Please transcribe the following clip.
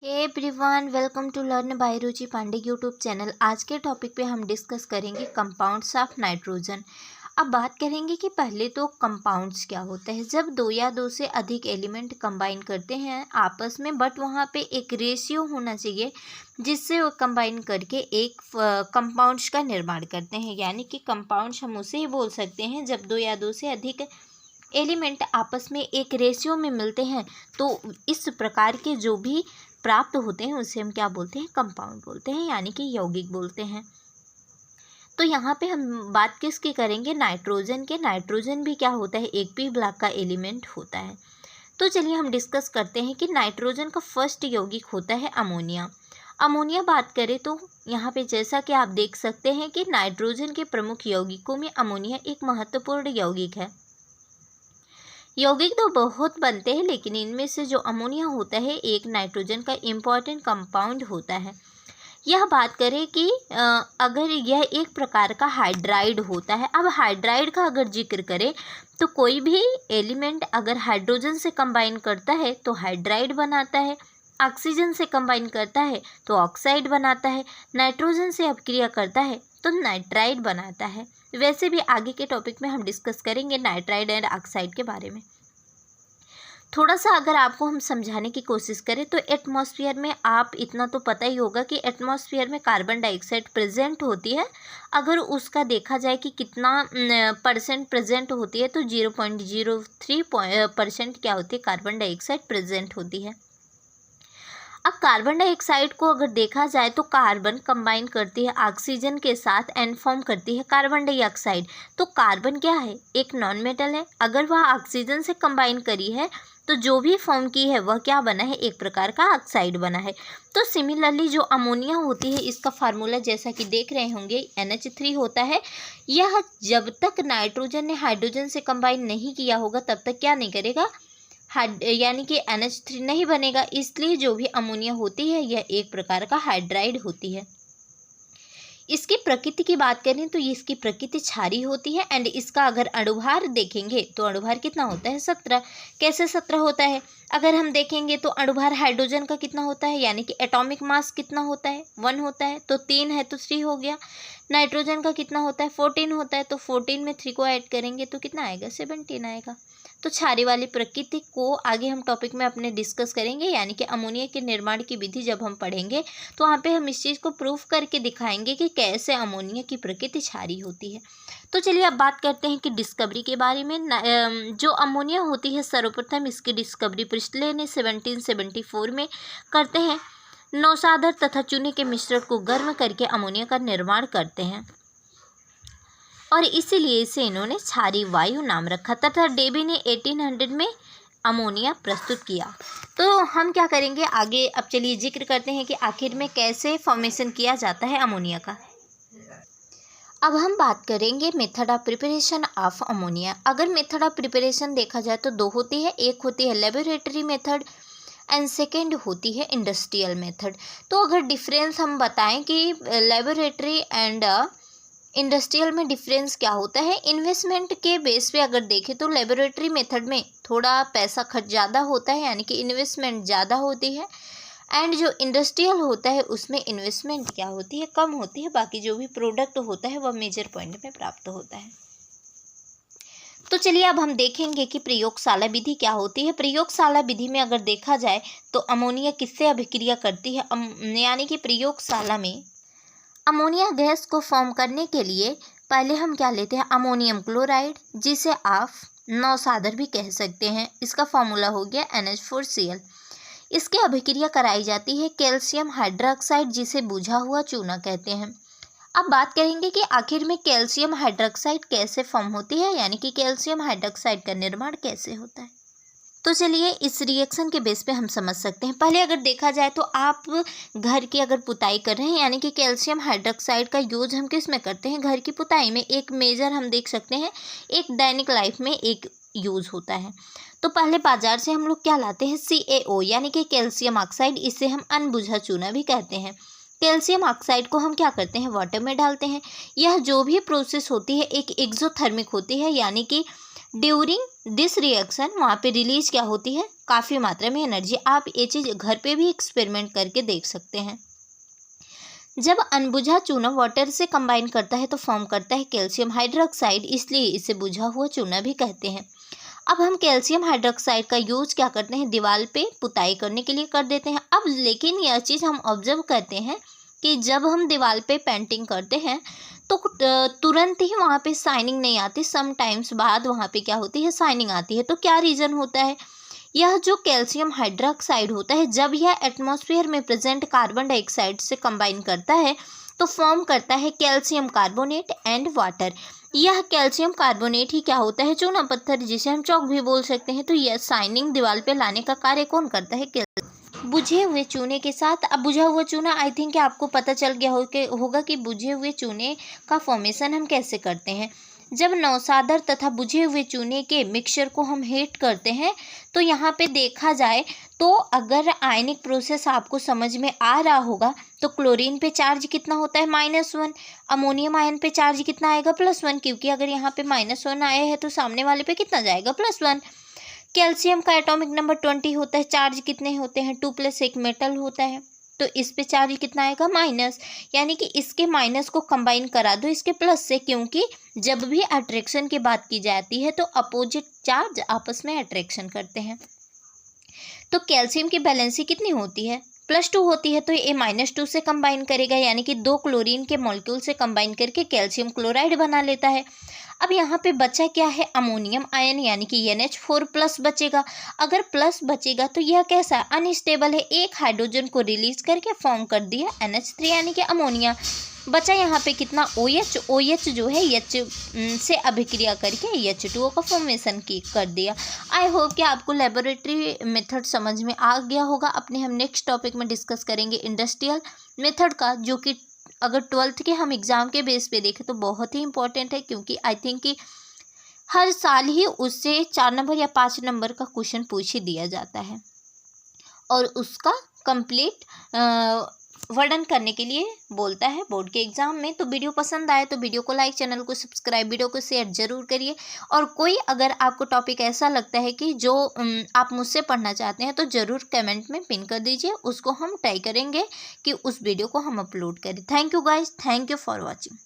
Hey everyone, welcome to learn by Ruchi Pandey YouTube channel. आज के topic पे हम डिस्कस करेंगे कंपाउंड्स ऑफ नाइट्रोजन। अब बात करेंगे कि पहले तो कंपाउंड्स क्या होता है। जब दो या दो से अधिक एलिमेंट कंबाइन करते हैं आपस में, बट वहाँ पे एक रेशियो होना चाहिए जिससे वो कंबाइन करके एक कंपाउंड्स का निर्माण करते हैं। यानी कि कंपाउंड्स हम उसे ही बोल सकते हैं जब दो या दो से अधिक एलिमेंट आपस में एक रेशियो में मिलते हैं। तो इस प्रकार के जो भी प्राप्त होते हैं उसे हम क्या बोलते हैं, कंपाउंड बोलते हैं, यानी कि यौगिक बोलते हैं। तो यहाँ पे हम बात किसकी करेंगे, नाइट्रोजन के। नाइट्रोजन भी क्या होता है, एक पी ब्लॉक का एलिमेंट होता है। तो चलिए हम डिस्कस करते हैं कि नाइट्रोजन का फर्स्ट यौगिक होता है अमोनिया। अमोनिया बात करें तो यहाँ पे जैसा कि आप देख सकते हैं कि नाइट्रोजन के प्रमुख यौगिकों में अमोनिया एक महत्वपूर्ण यौगिक है। यौगिक तो बहुत बनते हैं, लेकिन इनमें से जो अमोनिया होता है एक नाइट्रोजन का इम्पॉर्टेंट कंपाउंड होता है। यह बात करें कि अगर यह एक प्रकार का हाइड्राइड होता है। अब हाइड्राइड का अगर जिक्र करें तो कोई भी एलिमेंट अगर हाइड्रोजन से कंबाइन करता है तो हाइड्राइड बनाता है, ऑक्सीजन से कंबाइन करता है तो ऑक्साइड बनाता है, नाइट्रोजन से अपक्रिया करता है तो नाइट्राइड बनाता है। वैसे भी आगे के टॉपिक में हम डिस्कस करेंगे नाइट्राइड एंड ऑक्साइड के बारे में। थोड़ा सा अगर आपको हम समझाने की कोशिश करें तो एटमॉस्फेयर में आप इतना तो पता ही होगा कि एटमॉस्फेयर में कार्बन डाइऑक्साइड प्रेजेंट होती है। अगर उसका देखा जाए कि कितना परसेंट प्रेजेंट होती है तो 0.03% क्या होती है, कार्बन डाइऑक्साइड प्रेजेंट होती है। अब कार्बन डाइऑक्साइड को अगर देखा जाए तो कार्बन कंबाइन करती है ऑक्सीजन के साथ एंड फॉर्म करती है कार्बन डाइऑक्साइड। तो कार्बन क्या है, एक नॉन मेटल है। अगर वह ऑक्सीजन से कंबाइन करी है तो जो भी फॉर्म की है वह क्या बना है, एक प्रकार का ऑक्साइड बना है। तो सिमिलरली जो अमोनिया होती है इसका फार्मूला जैसा कि देख रहे होंगे NH3 होता है। यह जब तक नाइट्रोजन ने हाइड्रोजन से कंबाइन नहीं किया होगा तब तक क्या नहीं करेगा, यानी कि NH3 नहीं बनेगा। इसलिए जो भी अमोनिया होती है यह एक प्रकार का हाइड्राइड होती है। इसकी प्रकृति की बात करें तो इसकी प्रकृति क्षारीय होती है एंड इसका अगर अणुभार देखेंगे तो अणुभार कितना होता है, 17। कैसे 17 होता है, अगर हम देखेंगे तो अणुभार हाइड्रोजन का कितना होता है, यानी कि एटॉमिक मास कितना होता है, 1 होता है। तो 3 है तो 3 हो गया। नाइट्रोजन का कितना होता है, 14 होता है। तो 14 में 3 को ऐड करेंगे तो कितना आएगा, 17 आएगा। तो क्षारीय वाली प्रकृति को आगे हम टॉपिक में अपने डिस्कस करेंगे, यानी कि अमोनिया के निर्माण की विधि जब हम पढ़ेंगे तो वहाँ पे हम इस चीज़ को प्रूफ करके दिखाएंगे कि कैसे अमोनिया की प्रकृति क्षारीय होती है। तो चलिए अब बात करते हैं कि डिस्कवरी के बारे में। जो अमोनिया होती है सर्वप्रथम इसकी डिस्कवरी प्रिस्टले ने 1774 में करते हैं। नौसादर तथा चूने के मिश्रण को गर्म करके अमोनिया का निर्माण करते हैं और इसीलिए इसे इन्होंने क्षारीय वायु नाम रखा तथा डेबी ने 1800 में अमोनिया प्रस्तुत किया। तो हम क्या करेंगे आगे, अब चलिए जिक्र करते हैं कि आखिर में कैसे फॉर्मेशन किया जाता है अमोनिया का। अब हम बात करेंगे method of preparation of ammonia. अगर मेथड ऑफ प्रिपरेशन देखा जाए तो 2 होती है, एक होती है लेबोरेटरी मेथड एंड सेकेंड होती है इंडस्ट्रियल मेथड। तो अगर डिफरेंस हम बताएं कि लेबोरेटरी एंड इंडस्ट्रियल में डिफरेंस क्या होता है, इन्वेस्टमेंट के बेस पे अगर देखें तो लेबोरेटरी मेथड में थोड़ा पैसा खर्च ज़्यादा होता है, यानी कि इन्वेस्टमेंट ज़्यादा होती है। एंड जो इंडस्ट्रियल होता है उसमें इन्वेस्टमेंट क्या होती है, कम होती है। बाकी जो भी प्रोडक्ट होता है वह मेजर पॉइंट में प्राप्त होता है। तो चलिए अब हम देखेंगे कि प्रयोगशाला विधि क्या होती है। प्रयोगशाला विधि में अगर देखा जाए तो अमोनिया किससे अभिक्रिया करती है, यानी कि प्रयोगशाला में अमोनिया गैस को फॉर्म करने के लिए पहले हम क्या लेते हैं, अमोनियम क्लोराइड, जिसे आप नौसादर भी कह सकते हैं। इसका फॉर्मूला हो गया NH4Cl। इसकी अभिक्रिया कराई जाती है कैल्शियम हाइड्रोक्साइड, जिसे बुझा हुआ चूना कहते हैं। अब बात करेंगे कि आखिर में कैल्शियम हाइड्रोक्साइड कैसे फॉर्म होती है, यानी कि कैल्शियम हाइड्रोक्साइड का निर्माण कैसे होता है। तो चलिए इस रिएक्शन के बेस पे हम समझ सकते हैं। पहले अगर देखा जाए तो आप घर की अगर पुताई कर रहे हैं, यानी कि कैल्शियम हाइड्रोक्साइड का यूज हम किस में करते हैं, घर की पुताई में। एक मेजर हम देख सकते हैं, एक दैनिक लाइफ में एक यूज़ होता है। तो पहले बाजार से हम लोग क्या लाते हैं, CaO, यानी कि कैल्शियम ऑक्साइड। इसे हम अनबुझा चूना भी कहते हैं। कैल्शियम ऑक्साइड को हम क्या करते हैं, वाटर में डालते हैं। यह जो भी प्रोसेस होती है एक एक्सोथर्मिक होती है, यानी कि ड्यूरिंग दिस रिएक्शन वहाँ पे रिलीज क्या होती है, काफ़ी मात्रा में एनर्जी। आप ये चीज़ घर पे भी एक्सपेरिमेंट करके देख सकते हैं। जब अनबुझा चूना वाटर से कंबाइन करता है तो फॉर्म करता है कैल्शियम हाइड्रोक्साइड, इसलिए इसे बुझा हुआ चूना भी कहते हैं। अब हम कैल्शियम हाइड्रोक्साइड का यूज क्या करते हैं, दीवार पे पुताई करने के लिए कर देते हैं। अब लेकिन यह चीज़ हम ऑब्जर्व करते हैं कि जब हम दीवार पे पेंटिंग करते हैं तो तुरंत ही वहाँ पे शाइनिंग नहीं आती, सम टाइम्स बाद वहाँ पे क्या होती है, शाइनिंग आती है। तो क्या रीज़न होता है, यह जो कैल्शियम हाइड्रोक्साइड होता है जब यह एटमॉस्फेयर में प्रेजेंट कार्बन डाइऑक्साइड से कंबाइन करता है तो फॉर्म करता है कैल्शियम कार्बोनेट एंड वाटर। यह कैल्शियम कार्बोनेट ही क्या होता है, चूना पत्थर, जिसे हम चौक भी बोल सकते हैं। तो यह शाइनिंग दीवार पे लाने का कार्य कौन करता है, कैल्शियम। बुझे हुए चूने के साथ, अब बुझा हुआ चूना, आई थिंक आपको पता चल गया होगा कि बुझे हुए चूने का फॉर्मेशन हम कैसे करते हैं। जब नौसादर तथा बुझे हुए चूने के मिक्सचर को हम हीट करते हैं तो यहाँ पे देखा जाए तो अगर आयनिक प्रोसेस आपको समझ में आ रहा होगा तो क्लोरीन पे चार्ज कितना होता है, -1। अमोनियम आयन पे चार्ज कितना आएगा, +1, क्योंकि अगर यहाँ पे -1 आया है तो सामने वाले पे कितना जाएगा, +1। कैल्शियम का एटॉमिक नंबर 20 होता है, चार्ज कितने होते हैं, 2 + 1 मेटल होता है, तो इस पे चार्ज कितना आएगा, -। यानी कि इसके माइनस को कंबाइन करा दो इसके प्लस से, क्योंकि जब भी अट्रैक्शन की बात की जाती है तो अपोजिट चार्ज आपस में अट्रैक्शन करते हैं। तो कैल्शियम की बैलेंसी कितनी होती है, +2 होती है। तो ये -2 से कंबाइन करेगा, यानी कि 2 क्लोरीन के मॉलिक्यूल से कंबाइन करके कैल्शियम क्लोराइड बना लेता है। अब यहाँ पे बचा क्या है, अमोनियम आयन, यानी कि NH4+ बचेगा। अगर प्लस बचेगा तो यह कैसा है, अनस्टेबल है, एक हाइड्रोजन को रिलीज करके फॉर्म कर दिया NH3 यानी कि अमोनिया। बचा यहाँ पे कितना, OH जो है H से अभिक्रिया करके H2O का फॉर्मेशन कर दिया। आई होप कि आपको लेबोरेटरी मेथड समझ में आ गया होगा। अपने हम नेक्स्ट टॉपिक में डिस्कस करेंगे इंडस्ट्रियल मेथड का, जो कि अगर 12th के हम एग्ज़ाम के बेस पे देखें तो बहुत ही इंपॉर्टेंट है, क्योंकि आई थिंक कि हर साल ही उससे 4 नंबर या 5 नंबर का क्वेश्चन पूछ ही दिया जाता है और उसका कंप्लीट वर्णन करने के लिए बोलता है बोर्ड के एग्ज़ाम में। तो वीडियो पसंद आए तो वीडियो को लाइक, चैनल को सब्सक्राइब, वीडियो को शेयर जरूर करिए। और कोई अगर आपको टॉपिक ऐसा लगता है कि जो आप मुझसे पढ़ना चाहते हैं तो ज़रूर कमेंट में पिन कर दीजिए, उसको हम ट्राई करेंगे कि उस वीडियो को हम अपलोड करें। Thank you guys, thank you for watching.